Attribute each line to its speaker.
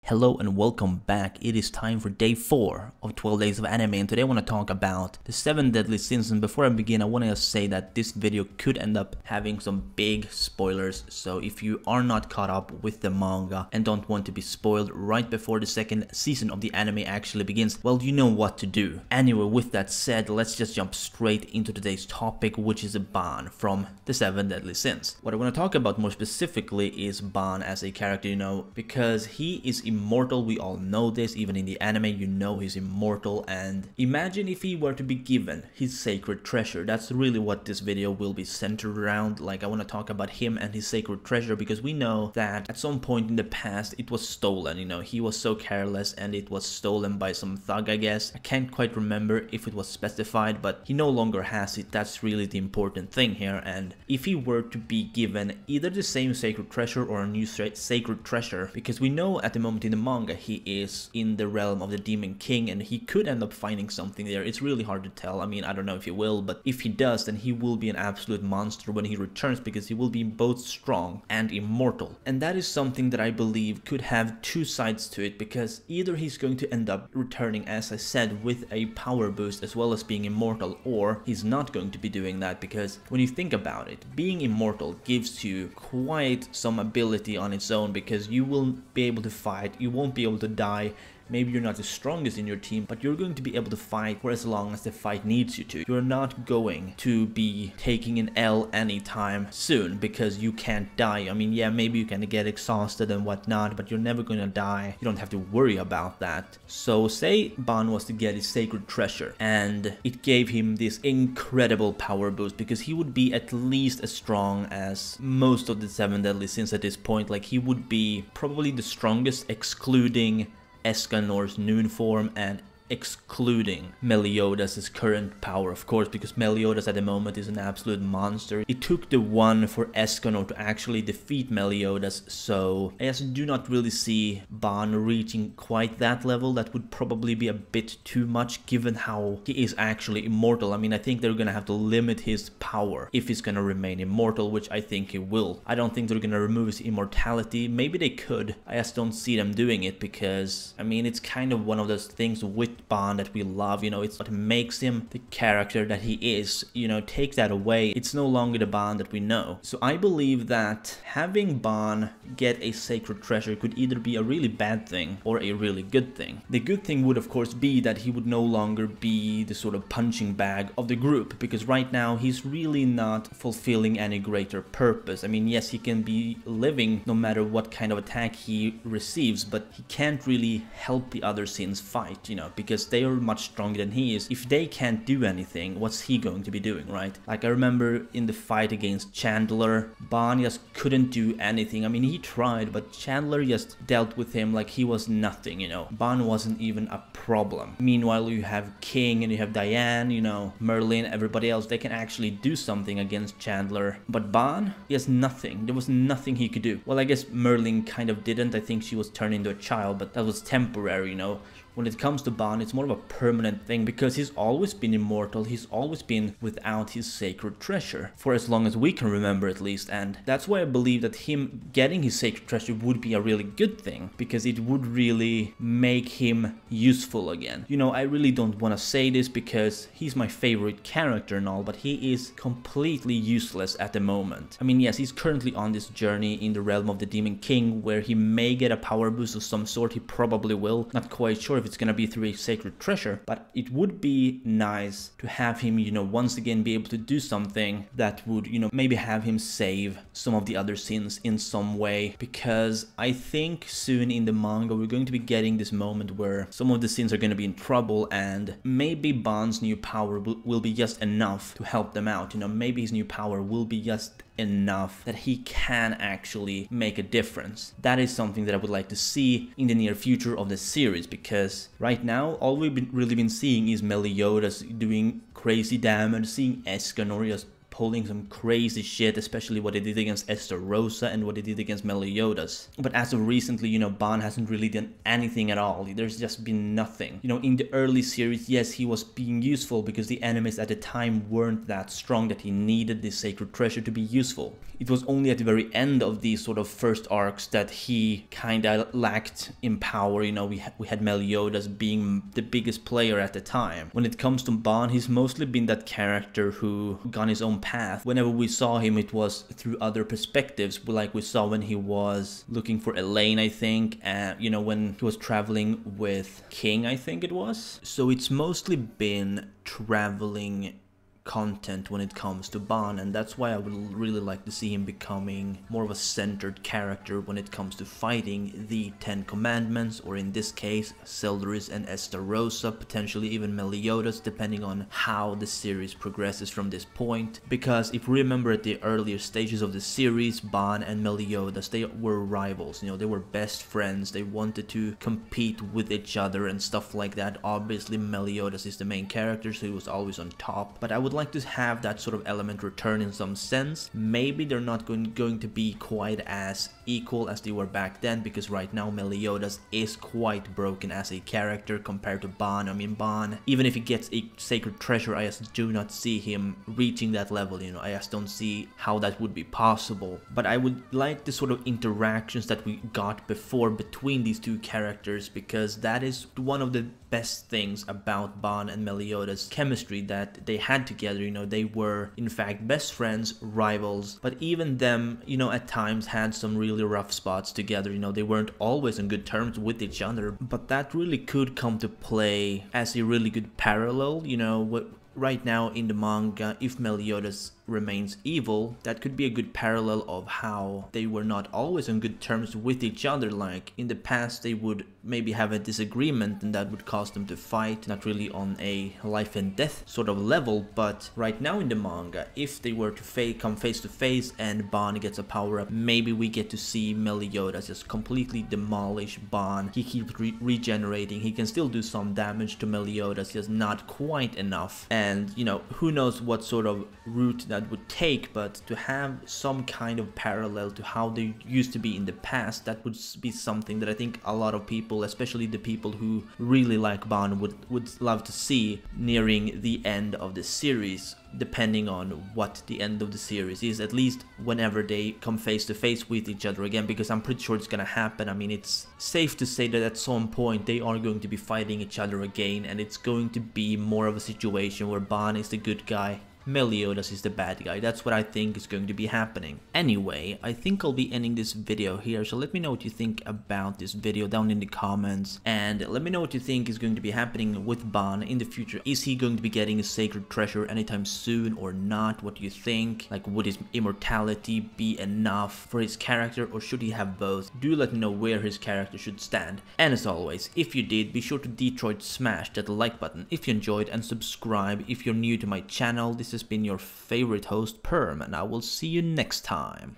Speaker 1: Hello and welcome back. It is time for day 4 of 12 days of anime, and today I want to talk about the 7 deadly sins. And before I begin, I want to say that this video could end up having some big spoilers, so if you are not caught up with the manga and don't want to be spoiled right before the second season of the anime actually begins, well, you know what to do. Anyway, with that said, let's just jump straight into today's topic, which is Ban from the 7 deadly sins. What I want to talk about more specifically is Ban as a character, because he is immortal. We all know this. Even in the anime, he's immortal. And imagine if he were to be given his sacred treasure. That's really what this video will be centered around. Like, I want to talk about him and his sacred treasure because we know that at some point in the past it was stolen. He was so careless and it was stolen by some thug, I guess. I can't quite remember if it was specified, but he no longer has it. That's really the important thing here. And if he were to be given either the same sacred treasure or a new sacred treasure, because we know at the moment in the manga he is in the realm of the Demon King and he could end up finding something there. It's really hard to tell. I don't know if he will, but if he does, then he will be an absolute monster when he returns, because he will be both strong and immortal. And that is something that I believe could have two sides to it, because either he's going to end up returning, as I said, with a power boost as well as being immortal, or he's not going to be doing that, because when you think about it, being immortal gives you quite some ability on its own, because you will be able to fight, you won't be able to die. Maybe you're not the strongest in your team, but you're going to be able to fight for as long as the fight needs you to. You're not going to be taking an L anytime soon because you can't die. Yeah, maybe you can get exhausted and whatnot, but you're never going to die. You don't have to worry about that. So say Ban was to get his sacred treasure and it gave him this incredible power boost, because he would be at least as strong as most of the 7 deadly sins at this point. Like, he would be probably the strongest, excluding Escanor's noon form and excluding Meliodas' current power, of course, because Meliodas at the moment is an absolute monster. It took the one for Escanor to actually defeat Meliodas, so I just do not really see Ban reaching quite that level. That would probably be a bit too much given how he is actually immortal. I think they're gonna have to limit his power if he's gonna remain immortal, which I think he will. I don't think they're gonna remove his immortality. Maybe they could. I just don't see them doing it, because it's kind of one of those things with Ban that we love. It's what makes him the character that he is. Take that away, it's no longer the Ban that we know. So I believe that having Ban get a sacred treasure could either be a really bad thing or a really good thing. The good thing would of course be that he would no longer be the sort of punching bag of the group, because right now he's really not fulfilling any greater purpose. Yes, he can be living no matter what kind of attack he receives, but he can't really help the other sins fight, because they are much stronger than he is. If they can't do anything, what's he going to be doing, right? Like, I remember in the fight against Chandler, Ban just couldn't do anything. he tried, but Chandler just dealt with him like he was nothing, Ban wasn't even a problem. Meanwhile, you have King and you have Diane, Merlin, everybody else, they can actually do something against Chandler. But Ban, he has nothing. There was nothing he could do. Well, I guess Merlin kind of didn't. I think she was turned into a child, but that was temporary, When it comes to Ban, it's more of a permanent thing, because he's always been immortal. He's always been without his sacred treasure, for as long as we can remember at least. And that's why I believe that him getting his sacred treasure would be a really good thing, because it would really make him useful again. I really don't want to say this because he's my favorite character and all, but he is completely useless at the moment. Yes, he's currently on this journey in the realm of the Demon King, where he may get a power boost of some sort. He probably will. Not quite sure if it's gonna be through a sacred treasure, but it would be nice to have him, once again be able to do something that would, maybe have him save some of the other sins in some way, because I think soon in the manga we're going to be getting this moment where some of the sins are going to be in trouble, and maybe Ban's new power will be just enough to help them out. Maybe his new power will be just enough that he can actually make a difference. That is something that I would like to see in the near future of the series, because right now all we've really been seeing is Meliodas doing crazy damage, seeing Escanor just pulling some crazy shit, especially what they did against Estarossa and what they did against Meliodas. But as of recently, you know, Ban hasn't really done anything at all. There's just been nothing. You know, in the early series, yes, he was being useful because the enemies at the time weren't that strong that he needed this sacred treasure to be useful. It was only at the very end of these sort of first arcs that he kinda lacked in power. You know, we had Meliodas being the biggest player at the time. When it comes to Ban, he's mostly been that character who gone his own path. Whenever we saw him, it was through other perspectives, like we saw when he was looking for Elaine, I think, and you know, when he was traveling with King, I think it was. So it's mostly been traveling content when it comes to Ban, and that's why I would really like to see him becoming more of a centered character when it comes to fighting the 10 Commandments, or in this case Selduris and Estarossa, potentially even Meliodas, depending on how the series progresses from this point. Because if we remember at the earlier stages of the series, Ban and Meliodas, they were rivals, you know, they were best friends, they wanted to compete with each other and stuff like that. Obviously Meliodas is the main character, so he was always on top, but I would like to have that sort of element return in some sense. Maybe they're not going to be quite as equal as they were back then, because right now Meliodas is quite broken as a character compared to Ban. I mean, Ban, even if he gets a sacred treasure, I just do not see him reaching that level, you know, I just don't see how that would be possible. But I would like the sort of interactions that we got before between these two characters, because that is one of the best things about Ban and Meliodas' chemistry that they had together. You know, they were in fact best friends, rivals, but even them, you know, at times had some really rough spots together. You know, they weren't always on good terms with each other, but that really could come to play as a really good parallel. You know, what right now in the manga, if Meliodas remains evil, that could be a good parallel of how they were not always on good terms with each other. Like in the past they would maybe have a disagreement and that would cause them to fight, not really on a life and death sort of level, but right now in the manga, if they were to come face to face and Ban gets a power up, maybe we get to see Meliodas just completely demolish Ban. He keeps regenerating, he can still do some damage to Meliodas, just not quite enough. And you know, who knows what sort of route that would take, but to have some kind of parallel to how they used to be in the past, that would be something that I think a lot of people, especially the people who really like Ban, would love to see nearing the end of the series, depending on what the end of the series is, at least whenever they come face to face with each other again, because I'm pretty sure it's gonna happen. I mean, it's safe to say that at some point they are going to be fighting each other again, and it's going to be more of a situation where Ban is the good guy, Meliodas is the bad guy. That's what I think is going to be happening. Anyway, I think I'll be ending this video here, so let me know what you think about this video down in the comments, and let me know what you think is going to be happening with Ban in the future. Is he going to be getting a sacred treasure anytime soon or not? What do you think? Like, would his immortality be enough for his character, or should he have both? Do let me know where his character should stand. And as always, if you did, be sure to Detroit smash that like button if you enjoyed, and subscribe if you're new to my channel. This has been your favorite host, Perm, and I will see you next time.